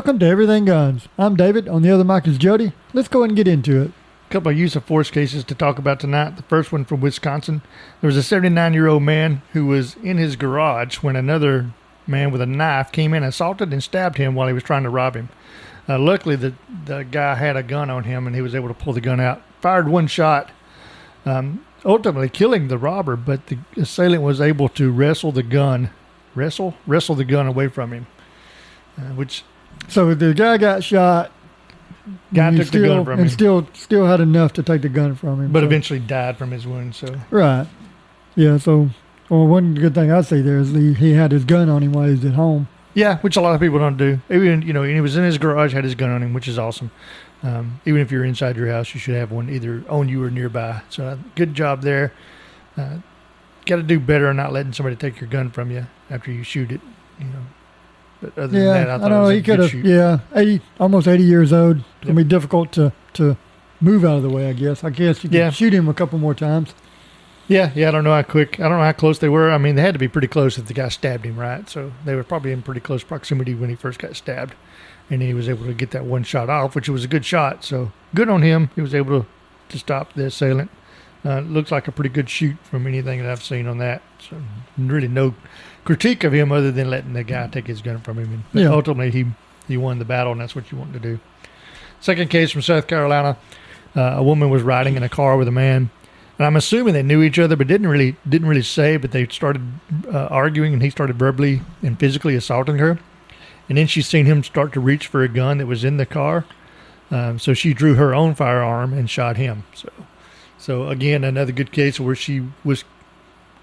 Welcome to Everything Guns. I'm David. On the other mic is Jody. Let's go ahead and get into it. A couple of use of force cases to talk about tonight. The first one from Wisconsin. There was a 79-year-old man who was in his garage when another man with a knife came in, assaulted and stabbed him while he was trying to rob him. Luckily, the guy had a gun on him, and he was able to pull the gun out. Fired one shot, ultimately killing the robber, but the assailant was able to wrestle the gun away from him, So the guy got shot. Guy took the gun from him. And still had enough to take the gun from him. But eventually died from his wounds. So right. Yeah, so one good thing I see there is he had his gun on him while he was at home. Yeah, which a lot of people don't do. Even, he was in his garage, had his gun on him, which is awesome. Even if you're inside your house, you should have one either on you or nearby. So good job there. Got to do better on not letting somebody take your gun from you after you shoot it, But other than that, I thought it was a good shoot. Yeah, almost 80 years old. It's going to be difficult to move out of the way, I guess. I guess you can shoot him a couple more times. Yeah, I don't know how quick. I don't know how close they were. I mean, they had to be pretty close if the guy stabbed him, right? So they were probably in pretty close proximity when he first got stabbed. And he was able to get that one shot off, which was a good shot. So good on him. He was able to stop the assailant. Looks like a pretty good shoot from anything that I've seen on that. So really no critique of him other than letting the guy take his gun from him. And ultimately, he won the battle, and that's what you want to do. Second case from South Carolina. A woman was riding in a car with a man. And I'm assuming they knew each other, but didn't really say. But they started arguing, and he started verbally and physically assaulting her. And then she seen him start to reach for a gun that was in the car. So she drew her own firearm and shot him. So again, another good case where she was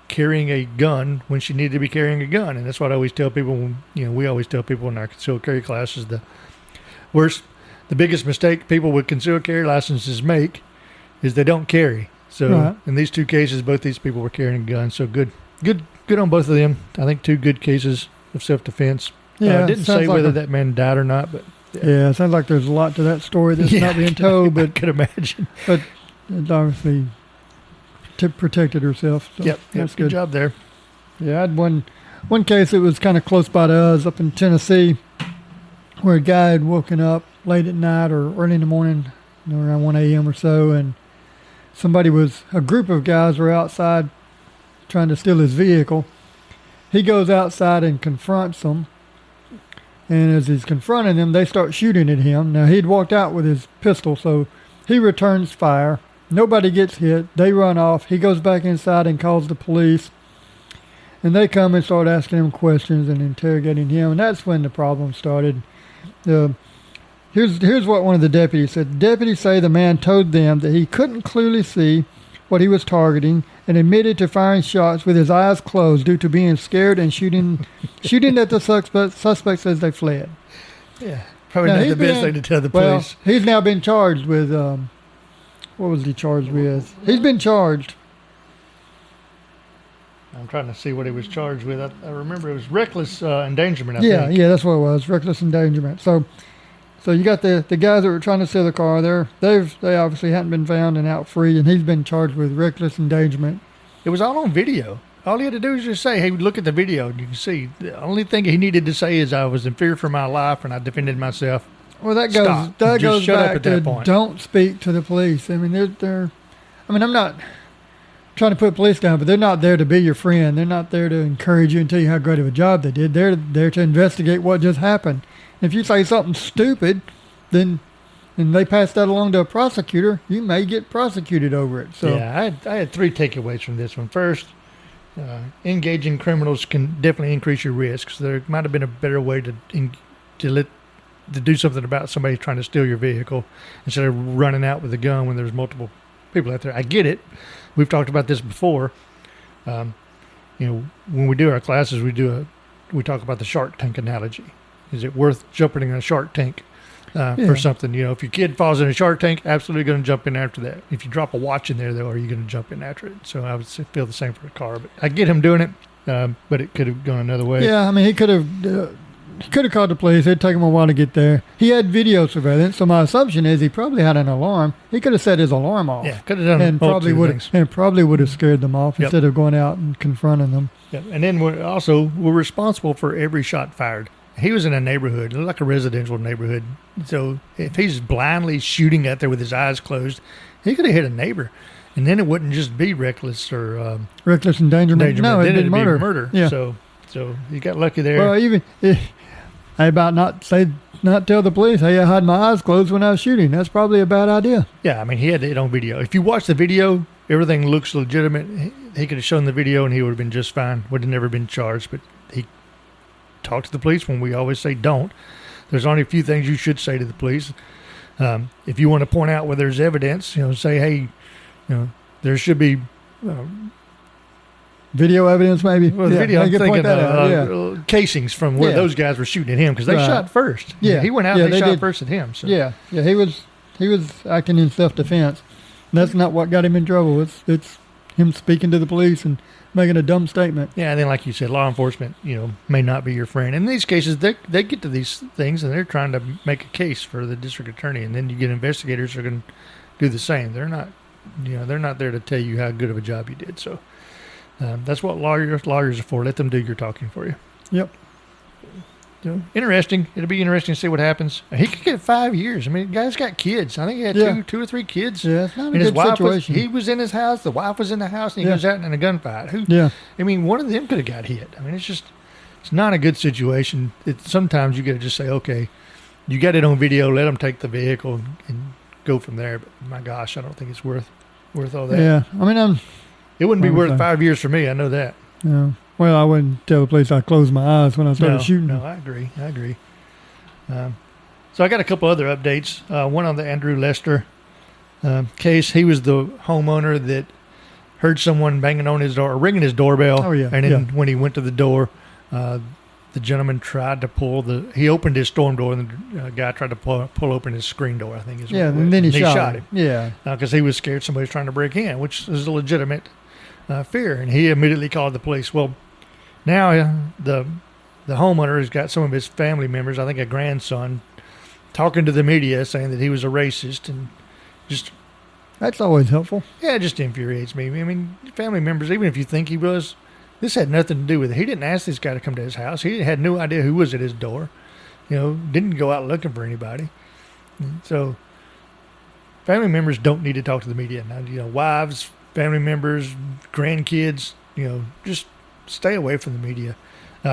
carrying a gun when she needed to be carrying a gun. And that's what I always tell people. We always tell people in our concealed carry classes, the biggest mistake people with concealed carry licenses make is they don't carry. So in these two cases, both these people were carrying guns. So good on both of them. I think two good cases of self-defense. Yeah, didn't say whether that man died or not, but yeah, it sounds like there's a lot to that story that's not being told. But I could imagine. But it's obviously protected herself. So that's good job there. Yeah, I had one case that was kind of close by to us up in Tennessee, where a guy had woken up late at night or early in the morning, around 1 a.m. or so, and a group of guys were outside trying to steal his vehicle. He goes outside and confronts them. And as he's confronting them, they start shooting at him. Now, he'd walked out with his pistol, so he returns fire. Nobody gets hit. They run off. He goes back inside and calls the police. And they come and start asking him questions and interrogating him. And that's when the problem started. Here's what one of the deputies said. The deputies say the man told them that he couldn't clearly see what he was targeting and admitted to firing shots with his eyes closed due to being scared and shooting at the suspects as they fled. Yeah, probably not the best thing to tell the police. Well, he's now been charged with, what was he charged with? He's been charged. I'm trying to see what he was charged with. I remember it was reckless endangerment, I think. Yeah, that's what it was, reckless endangerment. So you got the guys that were trying to steal the car there. They obviously hadn't been found and out free, and he's been charged with reckless endangerment. It was all on video. All he had to do was just say, "Hey, look at the video." You can see the only thing he needed to say is, "I was in fear for my life and I defended myself." Well, that goes back to don't speak to the police. I mean, I'm not trying to put police down, but they're not there to be your friend. They're not there to encourage you and tell you how great of a job they did. They're there to investigate what just happened. If you say something stupid, and they pass that along to a prosecutor, you may get prosecuted over it. So yeah, I had three takeaways from this one. First, engaging criminals can definitely increase your risks. There might have been a better way to do something about somebody trying to steal your vehicle instead of running out with a gun when there's multiple people out there. I get it. We've talked about this before. When we do our classes, we talk about the Shark Tank analogy. Is it worth jumping in a shark tank for something? If your kid falls in a shark tank, absolutely going to jump in after that. If you drop a watch in there, though, are you going to jump in after it? So I would feel the same for a car. But I get him doing it, but it could have gone another way. Yeah, I mean, he could have called the police. It'd take him a while to get there. He had video surveillance, so my assumption is he probably had an alarm. He could have set his alarm off. Yeah, could have done and probably would have scared them off instead of going out and confronting them. Yep. And then we're responsible for every shot fired. He was in a neighborhood, like a residential neighborhood. So if he's blindly shooting out there with his eyes closed, he could have hit a neighbor. And then it wouldn't just be reckless or reckless endangerment. No, then it'd be murder. Be murder. Yeah. So he got lucky there. Well, even I about not tell the police, hey, I had my eyes closed when I was shooting. That's probably a bad idea. Yeah, I mean, he had it on video. If you watch the video, everything looks legitimate. He could have shown the video and he would have been just fine. Would have never been charged. But he talked to the police when we always say don't. There's only a few things you should say to the police. If you want to point out where there's evidence, say, hey, there should be video evidence, maybe. Well, the video, I'm thinking of casings from where those guys were shooting at him because they shot first. Yeah, he went out and they shot first at him. So. Yeah, he was acting in self-defense. That's not what got him in trouble. It's him speaking to the police and making a dumb statement. Yeah, and then like you said, law enforcement, may not be your friend. In these cases, they get to these things and they're trying to make a case for the district attorney, and then you get investigators who are going to do the same. They're not. They're not there to tell you how good of a job you did. So that's what lawyers are for. Let them do your talking for you. Yep. Interesting. It'll be interesting to see what happens. He could get 5 years. I mean, the guy's got kids. I think he had two or three kids. Yeah, it's not a and good situation. He was in his house. The wife was in the house, and he goes out in a gunfight. I mean, one of them could have got hit. I mean, it's not a good situation. Sometimes you got to just say, okay, you got it on video. Let them take the vehicle and go from there. But my gosh, I don't think it's worth all that. Yeah, I mean, it wouldn't be worth 5 years for me. I know that. Yeah. Well, I wouldn't tell the police I closed my eyes when I started shooting. No, I agree. So I got a couple other updates. One on the Andrew Lester case. He was the homeowner that heard someone banging on his door, or ringing his doorbell. Oh, yeah. And then when he went to the door, the gentleman tried to he opened his storm door, and the guy tried to pull open his screen door, I think is what it was. And then he shot him. Yeah. Because he was scared somebody was trying to break in, which is a legitimate fear. And he immediately called the police. Well, now the homeowner has got some of his family members, I think a grandson, talking to the media saying that he was a racist, and just... That's always helpful. Yeah, it just infuriates me. I mean, family members, even if you think he was... This had nothing to do with it. He didn't ask this guy to come to his house. He had no idea who was at his door. Didn't go out looking for anybody. So family members don't need to talk to the media. Now, wives, family members, grandkids, just stay away from the media,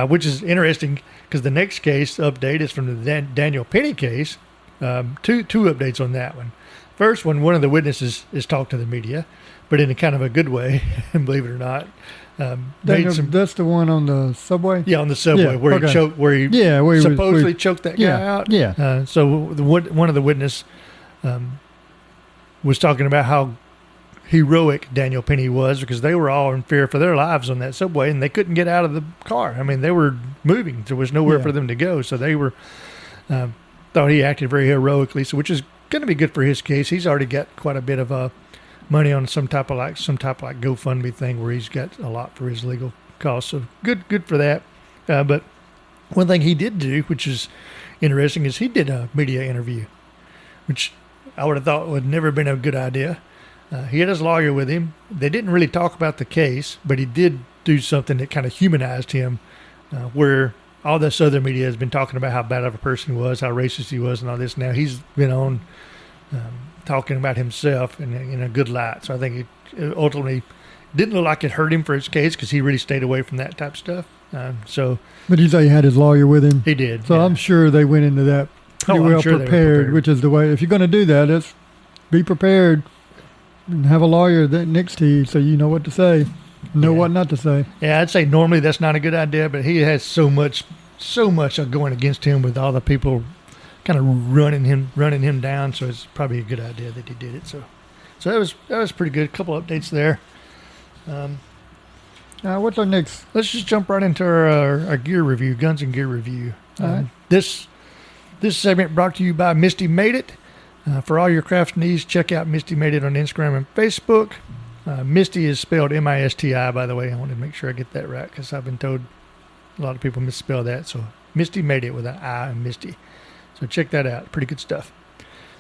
which is interesting because the next case update is from the Daniel Penny case. Two updates on that one. First one of the witnesses is talked to the media, but in a kind of a good way, believe it or not. That's the one on the subway? Yeah, on the subway where he choked, where he supposedly choked that guy out. Yeah. So one of the witnesses was talking about how heroic Daniel Penny was because they were all in fear for their lives on that subway and they couldn't get out of the car. I mean, they were moving. There was nowhere for them to go. So they were thought he acted very heroically, which is going to be good for his case. He's already got quite a bit of money on some type of GoFundMe thing where he's got a lot for his legal costs. So good for that. But one thing he did do, which is interesting, is he did a media interview, which I would have thought would never been a good idea. He had his lawyer with him. They didn't really talk about the case, but he did do something that kind of humanized him, where all this other media has been talking about how bad of a person he was, how racist he was, and all this. Now he's been on talking about himself in a good light. So I think it ultimately didn't look like it hurt him for his case because he really stayed away from that type of stuff. But you say he had his lawyer with him? He did. So yeah. I'm sure they went into that pretty well prepared, which is the way. If you're going to do that, let's be prepared and have a lawyer next to you so you know what to say, know what not to say. Yeah, I'd say normally that's not a good idea, but he has so much going against him with all the people kind of running him down. So it's probably a good idea that he did it. So that was pretty good. A couple updates there. What's our next? Let's just jump right into our gear review, guns and gear review. All right. This segment brought to you by Misty Made It. For all your craft needs, check out Misty Made It on Instagram and Facebook. Misty is spelled M-I-S-T-I, by the way. I want to make sure I get that right because I've been told a lot of people misspell that. So Misty Made It with an I and Misty. So check that out. Pretty good stuff.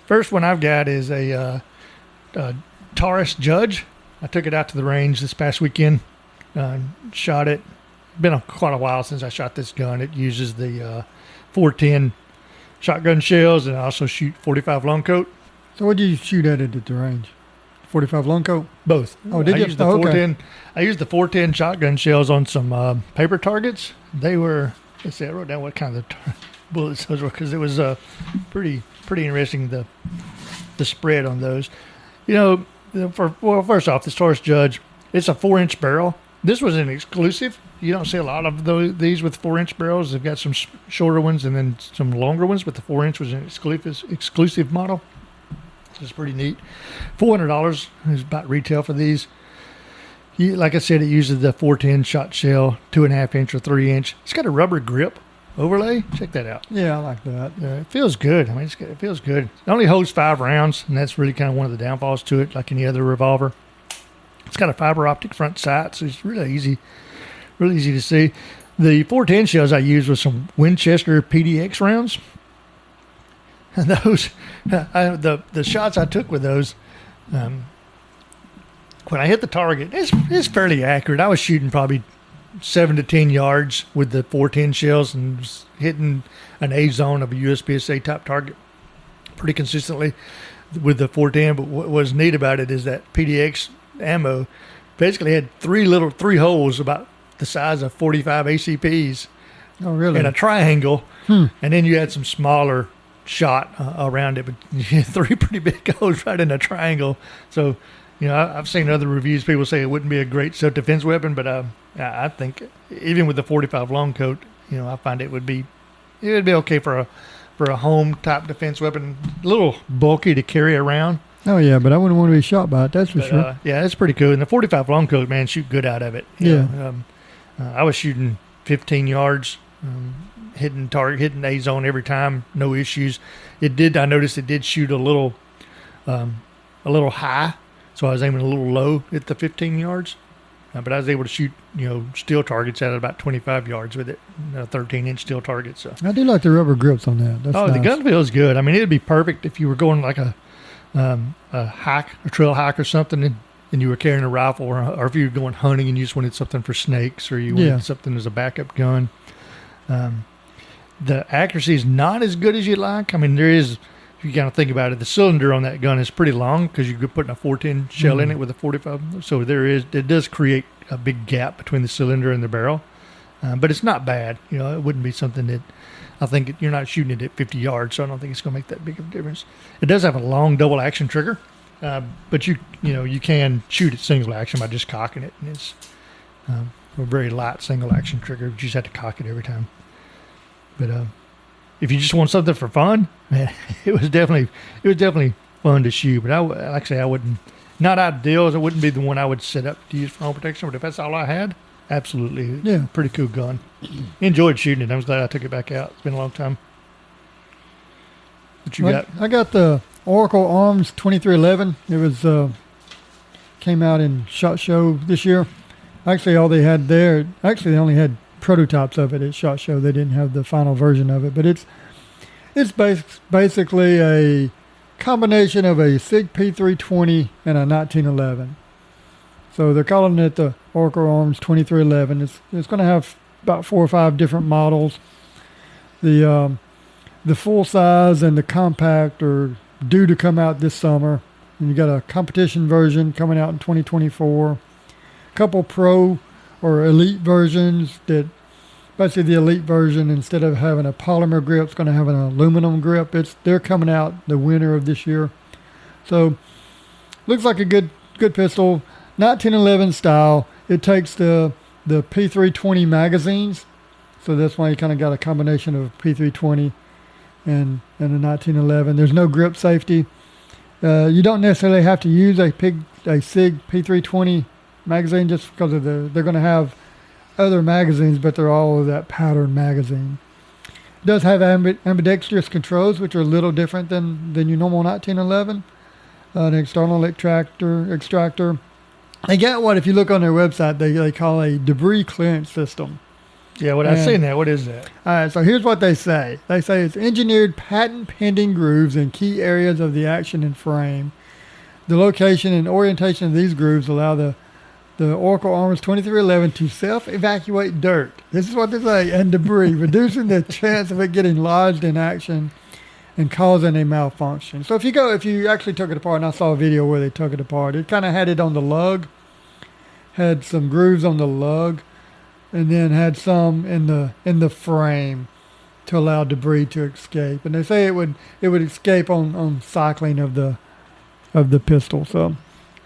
First one I've got is a Taurus Judge. I took it out to the range this past weekend. Shot it. been quite a while since I shot this gun. It uses the 410 shotgun shells, and I also shoot 45 long coat. So what do you shoot at it at the range? 45 long coat? Both. Oh, did you? Used the Oh, okay. 410. I used the 410 shotgun shells on some paper targets. They were. Let's see. I wrote down what kind of bullets those were because it was pretty interesting the spread on those. You know, first off, this Taurus Judge, it's a 4-inch barrel. This was an exclusive. You don't see a lot of these with 4-inch barrels. They've got some shorter ones and then some longer ones, but the 4-inch was an exclusive model. It's pretty neat. $400 is about retail for these. Like I said, it uses the 410 shot shell, 2.5 inch or 3 inch. It's got a rubber grip overlay. Check that out. Yeah, I like that. It feels good. I mean, it feels good. It only holds 5 rounds, and that's really kind of one of the downfalls to it, like any other revolver. It's got a fiber optic front sight, so it's really easy to see. The 410 shells I used was some Winchester PDX rounds. And those, the shots I took with those, when I hit the target, it's fairly accurate. I was shooting probably 7 to 10 yards with the 410 shells and was hitting an A zone of a USPSA type target pretty consistently with the 410. But what was neat about it is that PDX ammo basically had three holes about the size of 45 ACPs. Oh, really? In a triangle, and then you had some smaller shot around it, but you had 3 pretty big holes right in a triangle. So, you know, I've seen other reviews. People say it wouldn't be a great self-defense weapon, but I think even with the 45 long coat, you know, I find it would be okay for a home type defense weapon. A little bulky to carry around. Oh, yeah, but I wouldn't want to be shot by it, that's for sure. Yeah, it's pretty cool. And the 45 long coat, man, shoot good out of it. You know, I was shooting 15 yards, hitting A zone every time, no issues. I noticed it did shoot a little high, so I was aiming a little low at the 15 yards. But I was able to shoot, you know, steel targets at about 25 yards with it, 13-inch steel target. So I do like the rubber grips on that. That's nice. The gun feels good. I mean, it'd be perfect if you were going like a trail hike or something, and you were carrying a rifle, or if you were going hunting and you just wanted something for snakes, or you wanted something as a backup gun. The accuracy is not as good as you'd like. I mean, there is, if you kind of think about it, the cylinder on that gun is pretty long because you're putting a 410 shell in it with a 45. So it does create a big gap between the cylinder and the barrel. But it's not bad. You know, it wouldn't be something that I think you're not shooting it at 50 yards, so I don't think it's going to make that big of a difference. It does have a long double action trigger, but you can shoot it single action by just cocking it, and it's a very light single action trigger. You just have to cock it every time. But if you just want something for fun, man, it was definitely fun to shoot. But like I say, I wouldn't, not ideal. It wouldn't be the one I would set up to use for home protection. But if that's all I had, absolutely, Yeah. pretty cool gun. Enjoyed shooting it. I was glad I took it back out. It's been a long time. What you got? I got the Oracle Arms 2311. It was came out in SHOT Show this year. Actually, all they had there, they only had prototypes of it at SHOT Show. They didn't have the final version of it, but it's basically a combination of a SIG P320 and a 1911. So they're calling it the Oracle Arms 2311. It's going to have about 4 or 5 different models. The full size and the compact are due to come out this summer. And you got a competition version coming out in 2024. A couple pro or elite versions that basically the elite version, instead of having a polymer grip, it's going to have an aluminum grip. They're coming out the winter of this year. So looks like a good pistol. 1911 style. It takes the P320 magazines. So that's why you kind of got a combination of P320 and a 1911. There's no grip safety. You don't necessarily have to use a SIG P320 magazine just because of they're going to have other magazines, but they're all of that pattern magazine. It does have ambidextrous controls, which are a little different than your normal 1911. An external extractor. They got what, if you look on their website, they call a debris clearance system. Yeah, I've seen that. What is that? All right, so here's what they say. They say it's engineered patent-pending grooves in key areas of the action and frame. The location and orientation of these grooves allow the The Oracle Armor's 2311 to self-evacuate dirt. This is what they say, and debris, reducing the chance of it getting lodged in action and causing a malfunction. So if you actually took it apart, and I saw a video where they took it apart, it kind of had it on the lug, had some grooves on the lug, and then had some in the frame to allow debris to escape. And they say it would escape on cycling of the pistol. So,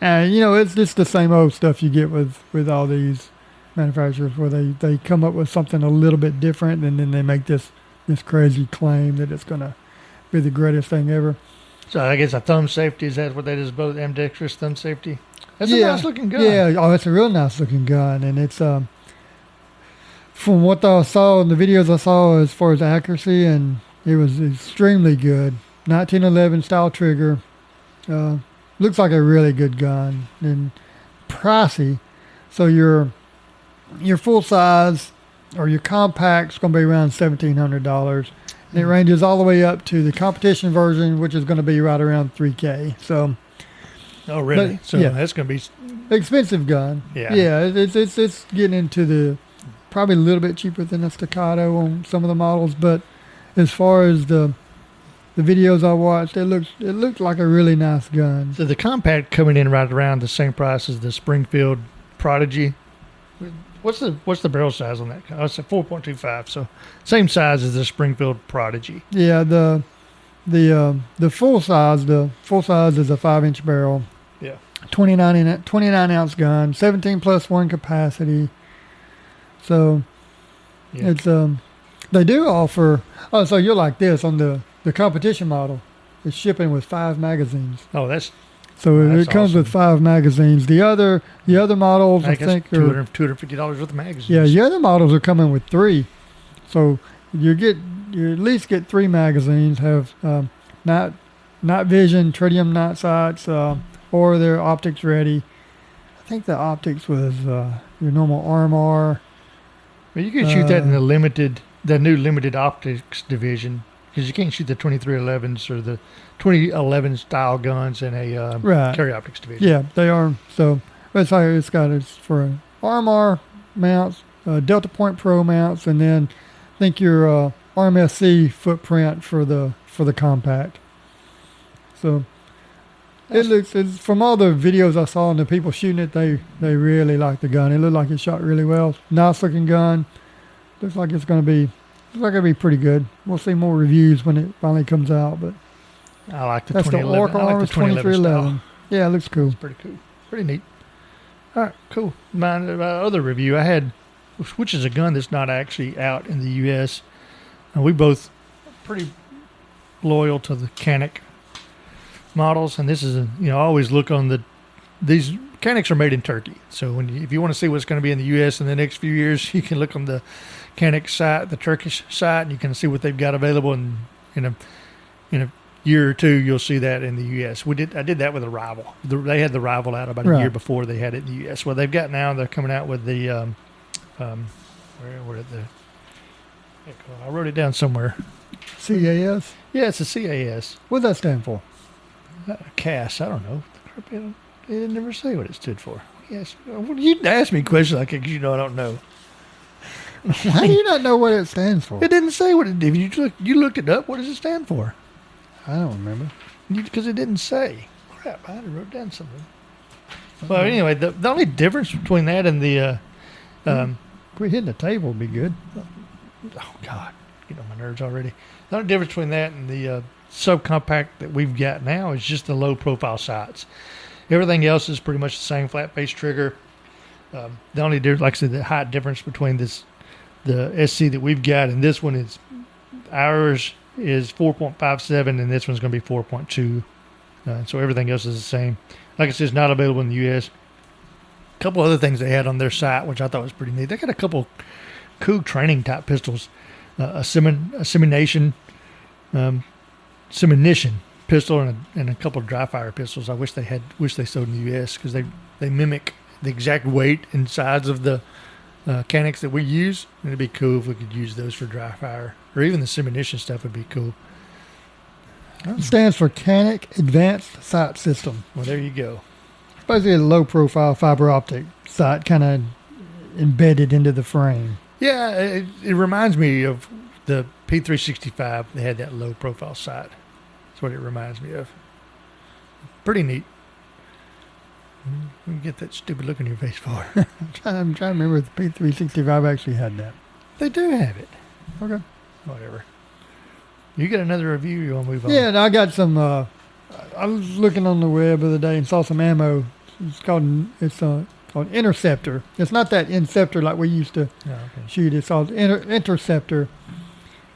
and it's just the same old stuff you get with all these manufacturers, where they come up with something a little bit different, and then they make this crazy claim that it's gonna be the greatest thing ever. So I guess a thumb safety, is that what that is? Both ambidextrous thumb safety. That's a nice looking gun. Yeah, oh, it's a real nice looking gun, and it's from what I saw in the videos I saw as far as accuracy, and it was extremely good. 1911 style trigger. Looks like a really good gun, and pricey. So your full size or your compact's going to be around $1,700. And it ranges all the way up to the competition version, which is going to be right around $3,000. So, oh really? But, so yeah, that's going to be expensive gun. Yeah. It's getting into the probably a little bit cheaper than a Staccato on some of the models, but as far as the videos I watched, it looked like a really nice gun. So the compact coming in right around the same price as the Springfield Prodigy. What's the barrel size on that? Oh, it's a 4.25, so same size as the Springfield Prodigy. Yeah, the full size is a 5-inch barrel. Yeah. 29 ounce gun, 17+1 capacity. So Yeah. it's they do offer. Oh, so you're like this on the competition model. It's shipping with 5 magazines. Oh, that's It comes awesome. with 5 magazines. The other models I think are $250 worth of magazines. yeah. The other models are coming with 3. So you at least get 3 magazines. Have night vision, tritium night sights, or they're optics ready. I think the optics was your normal RMR. Well, you could shoot that in the new limited optics division, because you can't shoot the 2311s or the 2011 style guns in a Right. carry optics division. Yeah, they are. So it's for RMR mounts, Delta Point Pro mounts, and then I think your RMSC footprint for the compact. So it's from all the videos I saw and the people shooting it, they really like the gun. It looked like it shot really well. Nice looking gun. Looks like it'll be pretty good. We'll see more reviews when it finally comes out, but I like the that's the 2011. Oracle I like Armor the 2011 2311. Yeah, it looks cool. It's pretty cool. Pretty neat. All right, cool. My other review I had, which is a gun that's not actually out in the U.S. And we both pretty loyal to the Canik models, and this is I always look on these Caniks are made in Turkey. So if you want to see what's going to be in the U.S. in the next few years, you can look on the Canik site, the Turkish site, and you can see what they've got available. And in a year or two, you'll see that in the U.S. I did that with a Rival. They had the Rival out about a year before they had it in the U.S. Well, they've got now. They're coming out with the where did I wrote it down somewhere. CAS? Yeah, it's a CAS. What does that stand for? CAS. I don't know. They didn't never say what it stood for. Yes. Well, you ask me questions like that because I don't know. How do you not know what it stands for? It didn't say what it did. You looked it up. What does it stand for? I don't remember. Because it didn't say. Crap, I wrote down something. Well, anyway, the only difference between that and the... Quit hitting the table would be good. Oh, God. Get on my nerves already. The only difference between that and the subcompact that we've got now is just the low-profile sights. Everything else is pretty much the same flat-face trigger. The only difference, like I said, the height difference between the SC that we've got and this one is ours is 4.57 and this one's going to be 4.2. So everything else is the same. Like I said, it's not available in the U.S. A couple other things they had on their site, which I thought was pretty neat. They got a couple cool training type pistols, a Semination pistol and a couple of dry fire pistols. I wish they sold in the U.S. because they mimic the exact weight and size of the Caniks that we use. And it'd be cool if we could use those for dry fire, or even the Semination stuff would be cool. It stands for Canik Advanced Sight System. Well, there you go. basically a low profile fiber optic sight kind of embedded into the frame. Yeah, it reminds me of the P365. They had that low profile sight. That's what it reminds me of. Pretty neat. We can get that stupid look on your face for. I'm trying to remember if the P365 actually had that. They do have it. Okay. Whatever. You got another review? You want to move on? Yeah, and I got some. I was looking on the web the other day and saw some ammo. It's called Interceptor. It's not that Inceptor like we used to shoot. It's called Interceptor.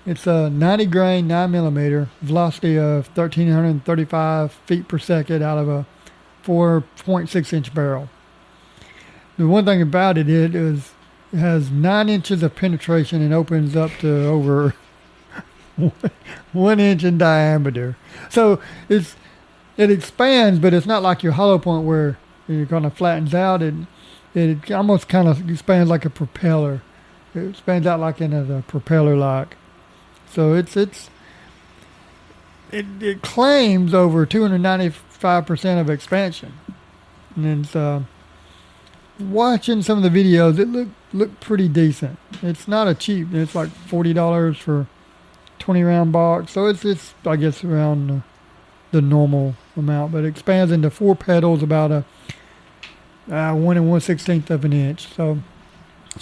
It's a 90 grain 9mm, velocity of 1,335 feet per second out of a 4.6 inch barrel. The one thing about it is it has 9 inches of penetration and opens up to over 1 inch in diameter. So it expands, but it's not like your hollow point where it kind of flattens out. It almost kind of expands like a propeller. It expands out like in a propeller lock. So it claims over 295% of expansion. And it's watching some of the videos, it looked pretty decent. It's not a cheap. It's like $40 for 20 round box. So it's I guess around the normal amount, but it expands into 4 petals about a 1 1/16 of an inch. So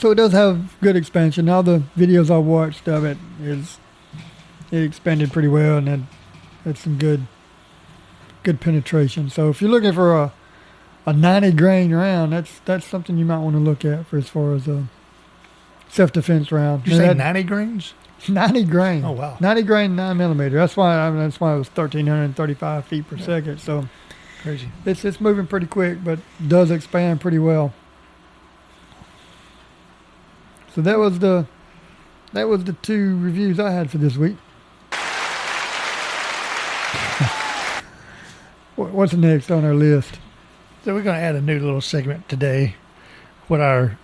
it does have good expansion. All the videos I watched of it expanded pretty well and had some good penetration. So if you're looking for a 90 grain round, that's something you might want to look at for as far as a self-defense round. You say 90 grains? 90 grain. Oh wow. 90 grain 9mm. That's why it was 1,335 feet per second. So crazy. It's moving pretty quick, but does expand pretty well. So that was the 2 reviews I had for this week. What's next on our list? So we're going to add a new little segment today. What our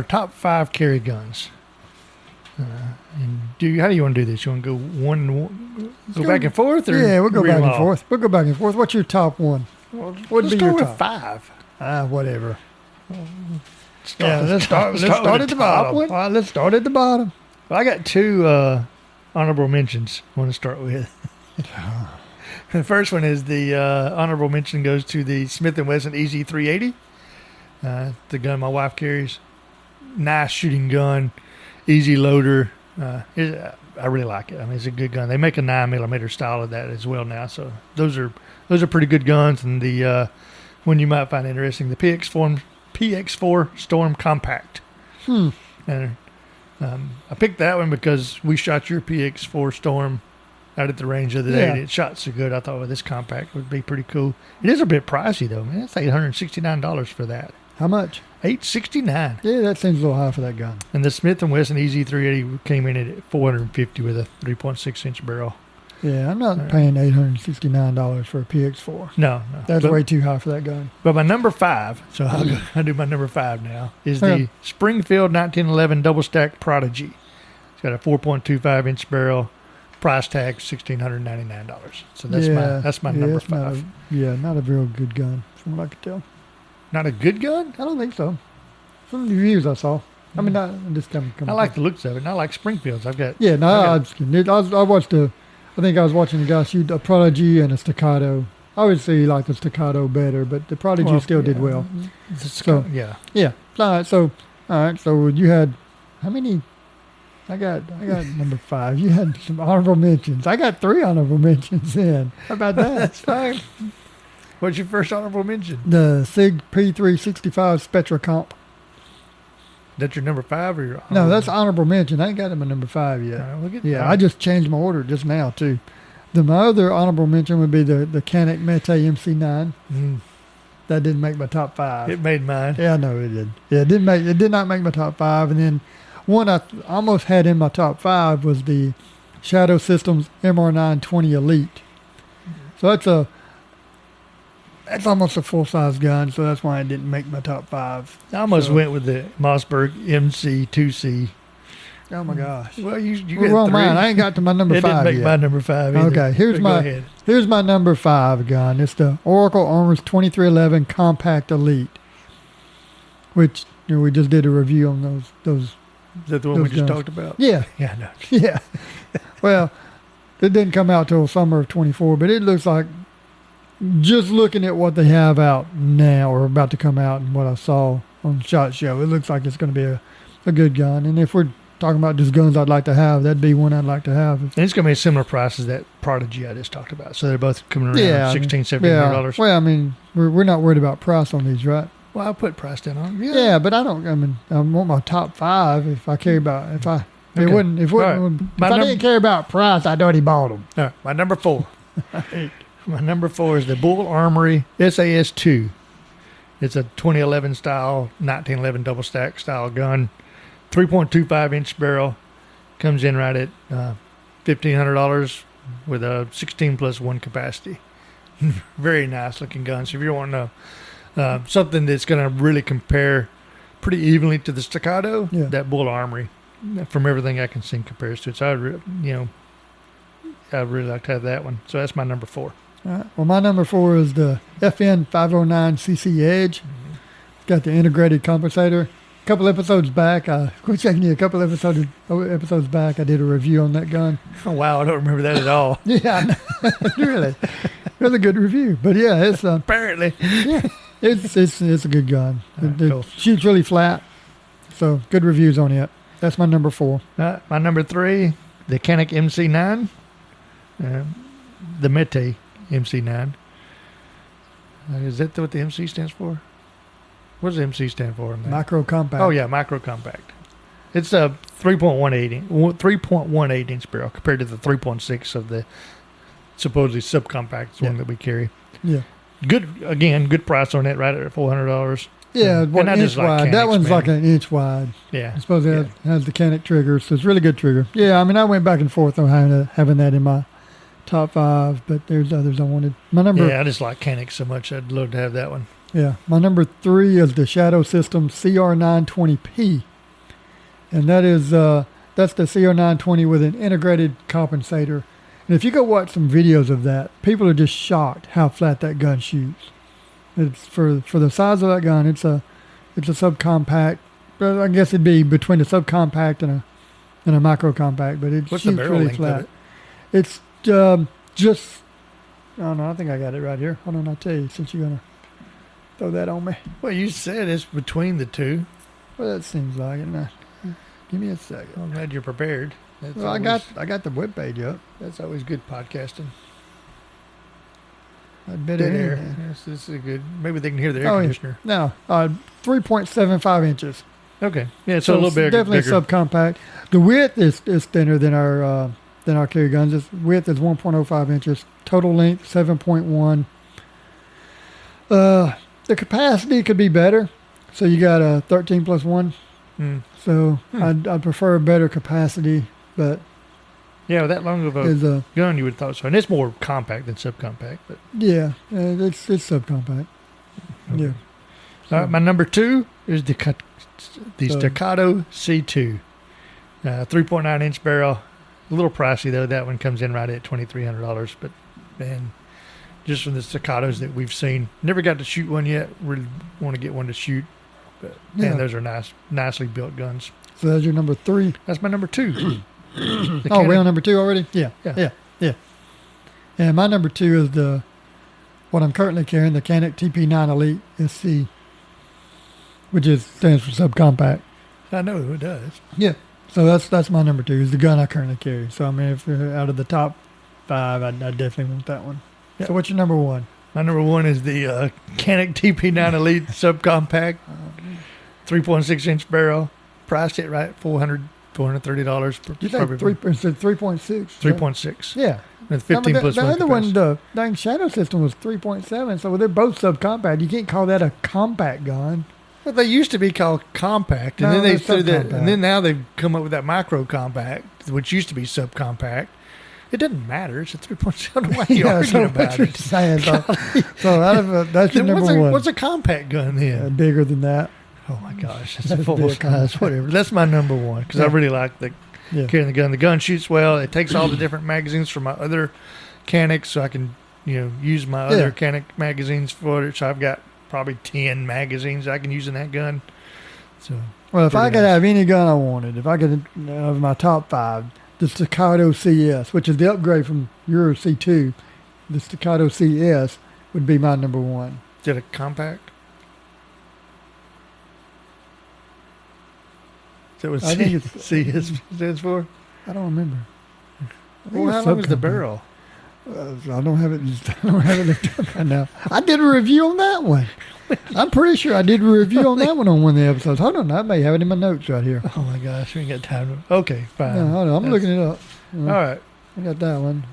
top 5 carry guns. And how do you want to do this? You want to go back and forth, or yeah, we'll go read back them and all? forth. We'll go back and forth. What's your top one? What'd be your top? 5. Whatever. Let's start at the bottom. All right, let's start at the bottom. Well, I got 2 honorable mentions I want to start with. The first one is the honorable mention goes to the Smith & Wesson EZ380. The gun my wife carries. Nice shooting gun. Easy loader. I really like it. I mean, it's a good gun. They make a 9mm style of that as well now. So those are pretty good guns. And the one you might find interesting, the PX4 Storm Compact. And I picked that one because we shot your PX4 Storm out at the range the other day, and it shot so good. I thought, well, this compact would be pretty cool. It is a bit pricey though, man. It's $869 for that. How much? $869. Yeah, that seems a little high for that gun. And the Smith & Wesson EZ380 came in at $450 with a 3.6 inch barrel. Yeah, I'm not paying $869 for a PX4. No. That's way too high for that gun. But my number 5, so I'll do my number 5 now, is the Springfield 1911 double stack Prodigy. It's got a 4.25 inch barrel. Price tag $1,699. So that's my number 5. Not a real good gun, from what I could tell. Not a good gun? I don't think so. Some reviews I saw. I mean, I like the looks of it, and I like Springfields. I watched I think I was watching a guy shoot a Prodigy and a Staccato. I would say like the Staccato better, but the Prodigy still did well. So all right. So you had how many? I got number 5. You had some honorable mentions. I got 3 honorable mentions in. How about that? That's fine. What's your first honorable mention? The SIG P365 Spectra Comp. That's your number 5 or your No, that's honorable mention. I ain't got him at number 5 yet. I just changed my order just now too. My other honorable mention would be the Canik Mete MC9. That didn't make my top 5. It made mine. Yeah, I know it did. Yeah, it did not make my top 5. And then one I almost had in my top 5 was the Shadow Systems MR920 Elite. So that's almost a full-size gun, so that's why it didn't make my top 5. I almost went with the Mossberg MC2C Oh my gosh. Well, you We're got wrong 3. mine. I ain't got to my number It 5 didn't make yet. my number 5 either. Okay, here's my number 5 gun. It's the Oracle Armors 2311 Compact Elite, which we just did a review on those. Is that the one we those just guns. talked about? Yeah, Yeah, no. yeah. Well, it didn't come out till summer of 24, but it looks like, just looking at what they have out now or about to come out and what I saw on SHOT Show, it looks like it's going to be a good gun. And if we're talking about just guns I'd like to have, that'd be one I'd like to have. And it's going to be a similar price as that Prodigy I just talked about. So they're both coming around Yeah, $1,600, yeah. $1,700. Well, I mean, we're not worried about price on these, right? Well, I'll put price down on them. Yeah, but I want my top 5 if I care about, if I Okay. if All right. I didn't care about price, I'd already bought them. All right, my number 4. My number 4 is the Bull Armory SAS-2. It's a 2011 style, 1911 double stack style gun. 3.25 inch barrel. Comes in right at $1,500 with a 16+1 capacity. Very nice looking gun. So if you're wanting something that's going to really compare pretty evenly to the Staccato, Yeah. that Bull Armory, from everything I can see, compares to it. So I'd really like to have that one. So that's my number 4. All right. Well, my number 4 is the FN 509cc Edge. It's got the integrated compensator. A couple episodes back, episodes back, I did a review on that gun. Oh, wow, I don't remember that at all. Yeah, I know. Really, it was a good review. But yeah, it's Apparently. yeah, it's a good gun. All right, It cool. shoots really flat, so good reviews on it. That's my number 4. My number 3, the Canik MC9, the Mete MC9. Is that what the MC stands for? What does MC stand for? On that? Micro compact. Oh yeah, micro compact. It's a 3.18 inch barrel compared to the 3.6 of the supposedly subcompact one that we carry. Yeah. Good price on it, right at $400. Yeah, And one I inch just like wide. That Caniks, one's man. like an inch wide. Yeah, I suppose it has the Canik trigger, so it's a really good trigger. Yeah, I mean, I went back and forth on having that in my top 5, but there's others I wanted. My number, yeah, I just like Canik so much. I'd love to have that one. yeah, my number 3 is the Shadow System CR920P, and that's the CR920 with an integrated compensator. And if you go watch some videos of that, people are just shocked how flat that gun shoots. It's for the size of that gun. It's a subcompact. But I guess it'd be between a subcompact and a micro compact. But it What's the shoots barrel really length flat. of it? It's just. I don't know. I think I got it right here. Hold on, I'll tell you since you're gonna throw that on me. Well, you said it's between the two. Well, that seems like it. Now, give me a second. I'm glad you're prepared. That's Well, I got the webpage up. That's always good podcasting. I'd bet Dead it air. in. Yes, this is a good. Maybe they can hear the air Oh, yeah. conditioner. No, 3.75 inches. Okay. Yeah, it's a little it's bit definitely bigger. subcompact. The width is thinner than our carry guns. Its width is 1.05 inches. Total length 7.1. The capacity could be better. So you got a 13+1. So I'd prefer a better capacity, but Yeah, with that long of a is a gun, you would have thought so. And it's more compact than subcompact. But yeah, it's subcompact. Okay. Yeah. All right, my number 2 is the So- Staccato C2. 3.9 inch barrel. A little pricey, though. That one comes in right at $2,300. But, man, just from the Staccatos that we've seen, never got to shoot one yet. Really want to get one to shoot. But, man, Yeah. those are nicely built guns. So that's your number 3. That's my number 2. Oh, we're on number 2 already? Yeah. And my number 2 is what I'm currently carrying, the Canik TP9 Elite SC, which stands for subcompact. I know it does. Yeah. So that's my number 2 is the gun I currently carry. So I mean, if out of the top 5, I definitely want that one. Yeah. So what's your number 1? My number 1 is the Canik TP9 Elite subcompact, 3.6 inch barrel, priced it right $430. You think 3.6? 3.6 Yeah. with 15 plus the one other one, capacity. the dang Shadow System was 3.7. So they're both subcompact. You can't call that a compact gun. Well, they used to be called compact, and No, then they they're threw that, subcompact. and then now they've come up with that micro compact, which used to be subcompact. It doesn't matter. It's a 3.7. Why are you arguing so about what you're it? saying. So out of that's your Then number 1. what's a compact gun then? Bigger than that. Oh my gosh, that's a That's full big. size, whatever. That's my number one because I Yeah. really like the Yeah. carrying the gun. The gun shoots well. It takes all the different magazines from my other Canics, so I can use my other Yeah. Canic magazines for it. So I've got probably 10 magazines I can use in that gun. So Well, if I pretty could nice. have any gun I wanted, if I could have my top 5, the Staccato CS, which is the upgrade from your C2, the Staccato CS would be my number 1. Is it a compact? Is that what I think it's- CS stands for? I don't remember. I think Well, it's how long is the subcompact. barrel? I don't have it. I don't have it looked up right now. I did a review on that one. I'm pretty sure I did a review on that one on one of the episodes. Hold on, I may have it in my notes right here. Oh my gosh, we ain't got time. Okay, fine. No, hold on, I'm That's- looking it up. All right, I got that one.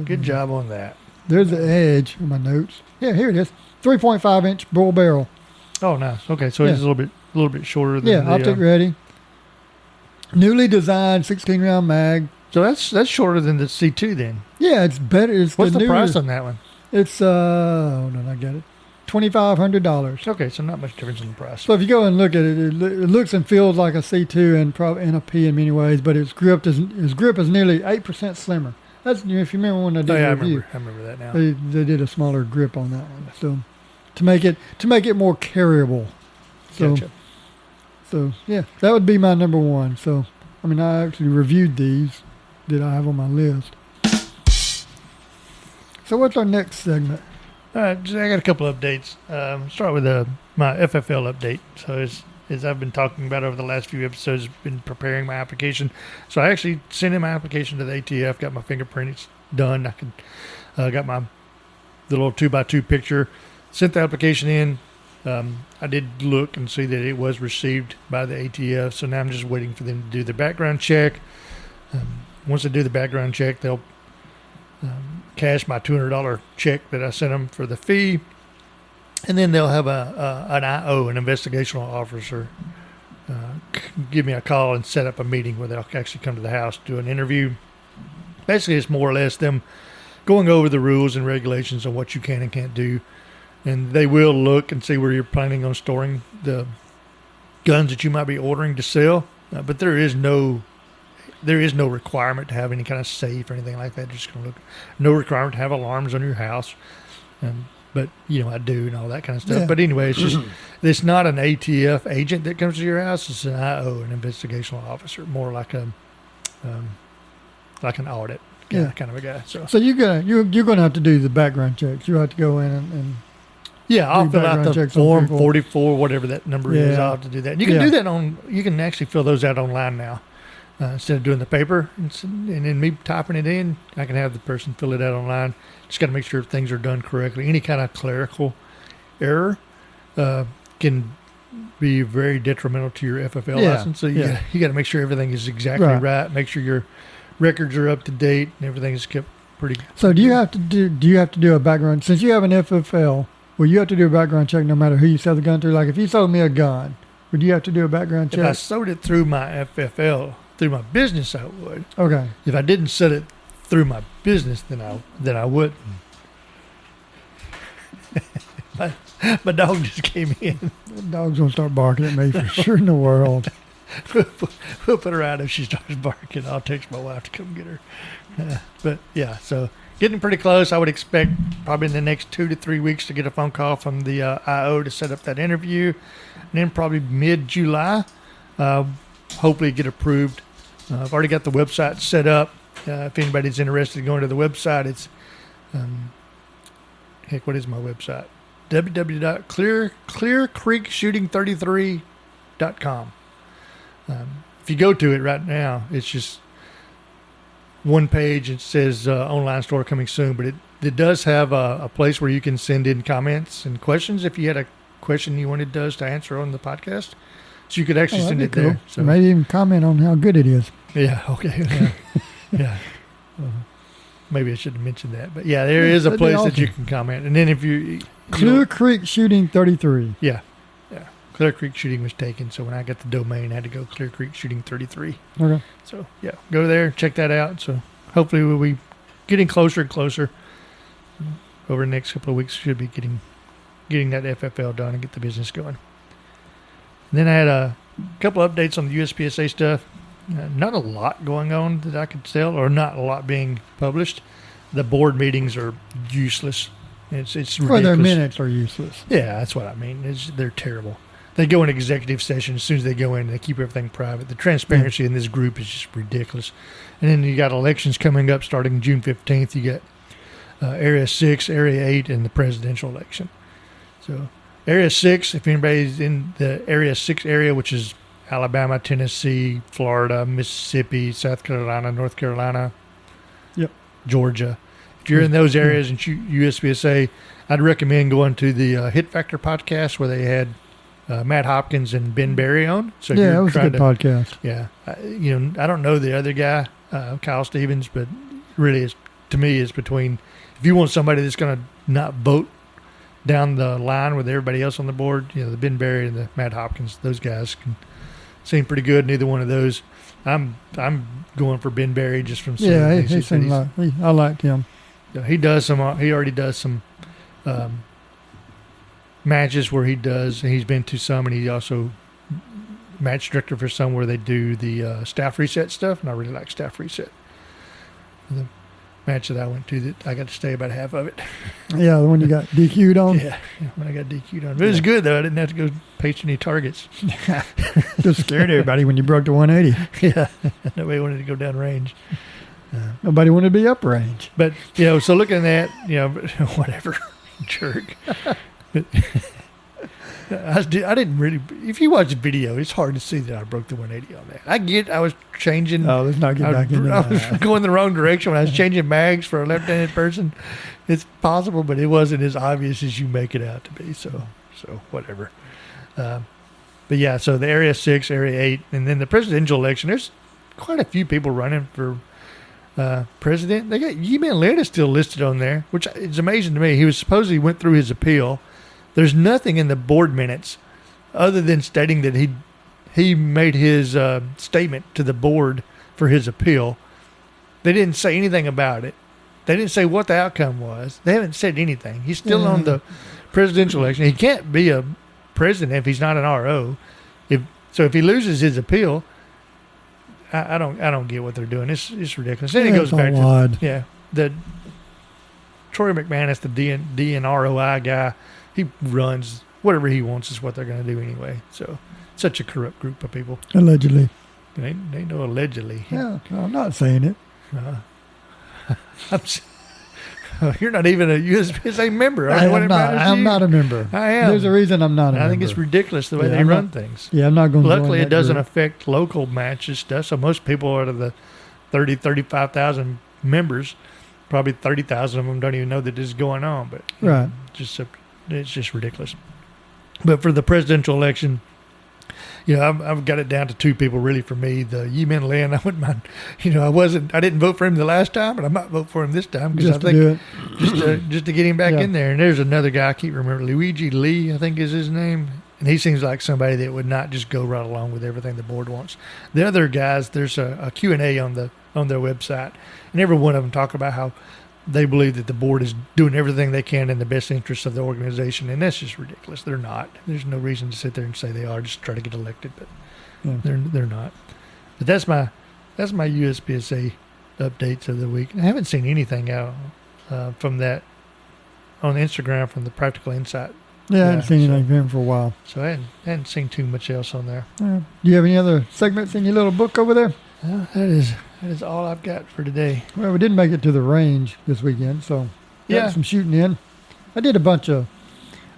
good job on that. There's the edge in my notes. Yeah, here it is. 3.5 inch bull barrel. Oh, nice. Okay, so it's a little bit shorter than Yeah, the, optic ready. Newly designed 16 round mag. So that's shorter than the C2 then. Yeah, it's better. It's What's the newer- price on that one? It's hold on, I got it. $2,500. Okay, so not much difference in the price. So if you go and look at it, it looks and feels like a C2 and probably and a P in many ways, but its grip is nearly 8% slimmer. That's if you remember when I did Oh, yeah, I the review. remember that now. They did a smaller grip on that one, so to make it more carryable. So Gotcha. so yeah, that would be my number 1. So I mean, I actually reviewed these that I have on my list. So what's our next segment? All right, I got a couple updates. Start with my FFL update. So as I've been talking about over the last few episodes, been preparing my application. So I actually sent in my application to the ATF, got my fingerprints done. Got my the little 2x2 picture, sent the application in. I did look and see that it was received by the ATF. So now I'm just waiting for them to do the background check. Once they do the background check, they'll cash my $200 check that I sent them for the fee, and then they'll have an IO, an investigational officer, give me a call and set up a meeting where they'll actually come to the house, do an interview. Basically, it's more or less them going over the rules and regulations on what you can and can't do, and they will look and see where you're planning on storing the guns that you might be ordering to sell, but there is no requirement to have any kind of safe or anything like that. Just going to look. No requirement to have alarms on your house. But, I do and all that kind of stuff. Yeah. But anyway, it's not an ATF agent that comes to your house. It's an IO, an investigational officer, more like an audit kind of a guy. So you're gonna have to do the background checks. You have to go in and yeah, I'll do fill out background the checks on form people. 44, whatever that number is. Yeah. I'll have to do that. And you can Yeah. do that you can actually fill those out online now. Instead of doing the paper and then me typing it in, I can have the person fill it out online. Just got to make sure things are done correctly. Any kind of clerical error can be very detrimental to your FFL Yeah, license. So yeah. you got to make sure everything is exactly Right. right. Make sure your records are up to date and everything is kept pretty. So do you have to do a background, since you have an FFL? Well, you have to do a background check no matter who you sell the gun through. Like if you sold me a gun, would you have to do a background If I check? sold it through my FFL, through my business, I would. Okay. If I didn't sell it through my business, then I wouldn't. my dog just came in. The dog's gonna start barking at me for sure in the world. We'll put her out if she starts barking. I'll text my wife to come get her. But yeah, so getting pretty close. I would expect probably in the next 2 to 3 weeks to get a phone call from the IO to set up that interview, and then probably mid-July, hopefully get approved. I've already got the website set up. If anybody's interested in going to the website, it's what is my website? www.clearcreekshooting33.com. If you go to it right now, it's just one page. It says online store coming soon, but it does have a place where you can send in comments and questions if you had a question you wanted us to answer on the podcast. So you could actually Oh, send that'd it be there. cool. So Maybe even comment on how good it is. yeah, okay, yeah. Maybe I should have mentioned that, but yeah, there is a that'd be place that you awesome. can comment, and then if you Clear Creek Shooting 33. yeah, Clear Creek Shooting was taken, so when I got the domain, I had to go Clear Creek Shooting 33. Okay. So yeah, go there, check that out. So hopefully we'll be getting closer and closer. Over the next couple of weeks, should be getting that FFL done and get the business going. then I had a couple updates on the USPSA stuff. Not a lot going on that I could tell, or not a lot being published. The board meetings are useless. It's ridiculous. Well, their minutes are useless. Yeah, that's what I mean. They're terrible. They go in executive session as soon as they go in. They keep everything private. The transparency in this group is just ridiculous. And then you got elections coming up starting June 15th. You got Area 6, Area 8, and the presidential election. So Area 6, if anybody's in the Area 6 area, which is Alabama, Tennessee, Florida, Mississippi, South Carolina, North Carolina, Yep. Georgia. If you're in those areas and USPSA, I'd recommend going to the Hit Factor podcast where they had Matt Hopkins and Ben Berry on. So Yeah, that was a good podcast. Yeah, I don't know the other guy, Kyle Stevens, but really, to me, it's between. If you want somebody that's going to not vote down the line with everybody else on the board, the Ben Berry and the Matt Hopkins, those guys can seem pretty good. Neither one of those. I'm going for Ben Berry just from seeing he seemed like I liked him. He does some. He already does some matches where he's been to some, and he also match director for some where they do the staff reset stuff, and I really like staff reset. The match that I went to, that I got to stay about half of it. Yeah, the one you got DQ'd on. Yeah, when I got DQ'd on. But it was good though. I didn't have to go paste any targets. Just scared everybody when you broke to 180. Yeah, nobody wanted to go down range. Nobody wanted to be up range. But so looking at whatever, jerk. I didn't really. If you watch the video, it's hard to see that I broke the 180 on that. I was changing. Oh, let's not get back into I that. was going the wrong direction when I was changing mags for a left-handed person. It's possible, but it wasn't as obvious as you make it out to be. So whatever. But yeah, so the Area 6, Area 8, and then the presidential election. There's quite a few people running for president. They got Yi-Man Lin is still listed on there, which is amazing to me. He was supposedly went through his appeal. There's nothing in the board minutes other than stating that he made his statement to the board for his appeal. They didn't say anything about it. They didn't say what the outcome was. They haven't said anything. He's still on the presidential election. He can't be a president if he's not an RO. If he loses his appeal, I don't get what they're doing. It's ridiculous. Then it goes back to the Troy McManus, the DNROI guy. He runs whatever he wants is what they're going to do anyway. So such a corrupt group of people. Allegedly. They know allegedly. Yeah, I'm not saying it. You're not even a USPSA member. I'm not a member. I am. There's a reason I'm not a member. I think it's ridiculous the way they run things. Yeah, I'm not going to Luckily, it doesn't group. affect local matches stuff. So most people out of the 35,000 members, probably 30,000 of them don't even know that this is going on. But right. It's just ridiculous. But for the presidential election, I've got it down to two people really for me. The Yi-Man Lin, I wouldn't mind. I didn't vote for him the last time, but I might vote for him this time because I think just to get him back in there. And there's another guy I can't remember, Luigi Lee, I think is his name, and he seems like somebody that would not just go right along with everything the board wants. The other guys, there's a Q&A on their website, and every one of them talk about how they believe that the board is doing everything they can in the best interest of the organization, and that's just ridiculous. They're not. There's no reason to sit there and say they are just to try to get elected, but they're not. But that's my USPSA updates of the week. And I haven't seen anything out from that on Instagram from the Practical Insight. Yeah, I haven't seen anything from him for a while. So I hadn't seen too much else on there. Do you have any other segments in your little book over there? That is all I've got for today. Well, we didn't make it to the range this weekend, so got some shooting in. I did a bunch of,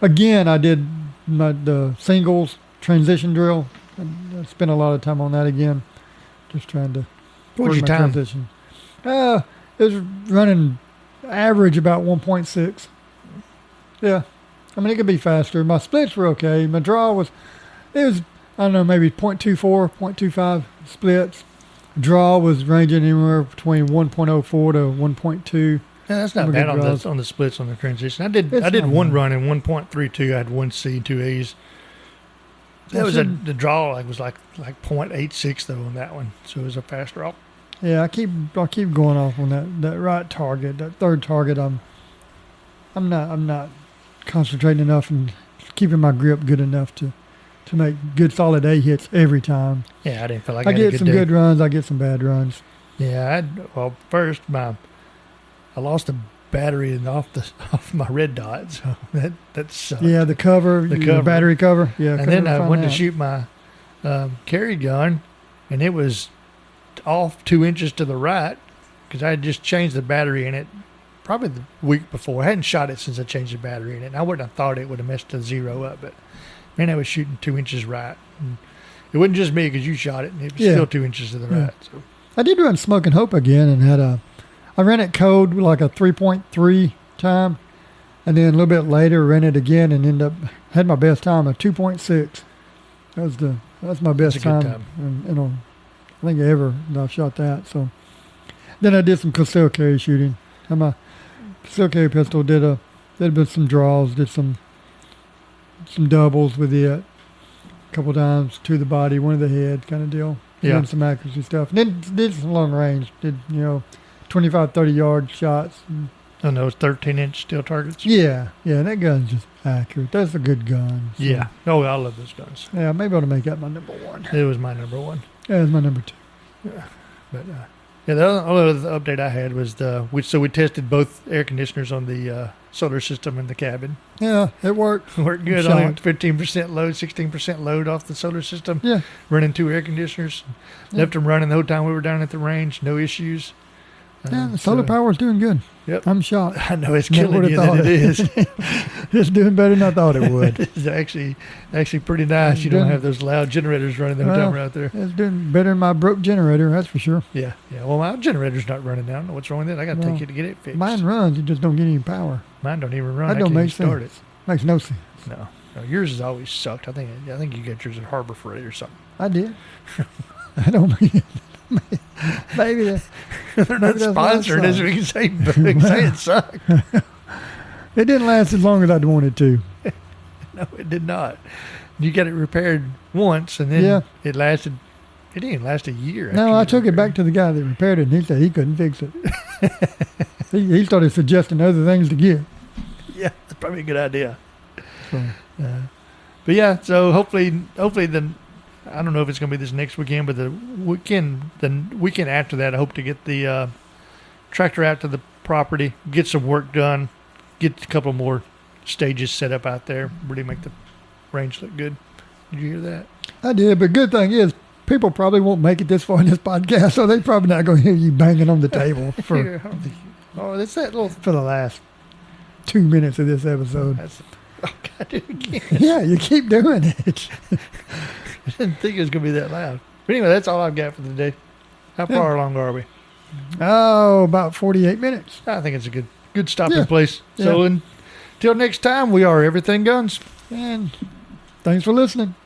again, I did the singles transition drill. I spent a lot of time on that again, just trying to What's your time? transition. It was running average about 1.6. Yeah. I mean, it could be faster. My splits were okay. My draw I don't know, maybe 0.24, 0.25 splits. Draw was ranging anywhere between 1.04 to 1.2. Yeah, that's not bad on the splits on the transition. I did one run in 1.32. I had one C, two A's. That was the draw was like 0.86 though on that one, so it was a fast draw. Yeah, I'll keep going off on that right target, that third target. I'm not concentrating enough and keeping my grip good enough to to make good solid A hits every time. Yeah, I didn't feel like I I had a get good some day. good runs. I get some bad runs. Yeah, first I lost a battery off my red dot, so that sucked. Yeah, the cover, The the cover. battery cover. Yeah, And then I went to shoot my carry gun, and it was off 2 inches to the right because I had just changed the battery in it probably the week before. I hadn't shot it since I changed the battery in it, and I wouldn't have thought it would have messed the zero up, but man, I was shooting 2 inches right. And it wasn't just me because you shot it, and it was still 2 inches to the right. So. I did run Smoke and Hope again and I ran it code with like a 3.3 time, and then a little bit later ran it again and had my best time of 2.6. That's my best That's a good time. and I think ever that I've shot that. So then I did some concealed carry shooting. And my concealed carry pistol did a bit some draws, did some doubles with it, a couple times to the body, one to the head kind of deal. Yeah. Did some accuracy stuff. And then did some long range. Did 25, 30 yard shots. And those 13-inch steel targets. Yeah, that gun's just accurate. That's a good gun. So, Yeah. Oh, I love those guns. yeah, maybe I ought to make that my number one. It was my number one. Yeah, it's my number two. But yeah, the only other update I had was we tested both air conditioners on the solar system in the cabin. Yeah, it worked. Worked good. Shocked. Only 15% load, 16% load off the solar system. Yeah. Running 2 air conditioners. Yeah. Left them running the whole time we were down at the range. No issues. Yeah, the solar power is doing good. Yep. I'm shocked. I know it's Never killing would've you that thought it is. It's doing better than I thought it would. It's actually pretty nice. You don't have those loud generators running the whole time out there. It's doing better than my broke generator, that's for sure. Yeah. Well, my generator's not running now. I don't know what's wrong with it. I got to take it to get it fixed. Mine runs, you just don't get any power. Mine don't even run. That I don't can't make even start sense. Makes no sense. it. No, yours has always sucked. I think you got yours at Harbor Freight or something. I did. I don't mean maybe that. They're not Maybe that's why it sponsored, as sucked. we can say it sucked. It didn't last as long as I'd wanted to. No, it did not. You got it repaired once, and then Yeah. it lasted. It didn't last a year. No, I took it back to the guy that repaired it, and he said he couldn't fix it. he started suggesting other things to get. Yeah, that's probably a good idea. So, But yeah, so hopefully I don't know if it's going to be this next weekend, but the weekend after that, I hope to get the tractor out to the property, get some work done, get a couple more stages set up out there, really make the range look good. Did you hear that? I did, but good thing is, people probably won't make it this far in this podcast, so they're probably not going to hear you banging on the table for Yeah, I don't think that's that little. the last 2 minutes of this episode. That's, oh, God, do it again. Yeah, you keep doing it. I didn't think it was going to be that loud. But anyway, that's all I've got for the day. How Yeah. far along are we? Oh, about 48 minutes. I think it's a good stopping Yeah. place. So Yeah. until next time, we are Everything Guns. And thanks for listening.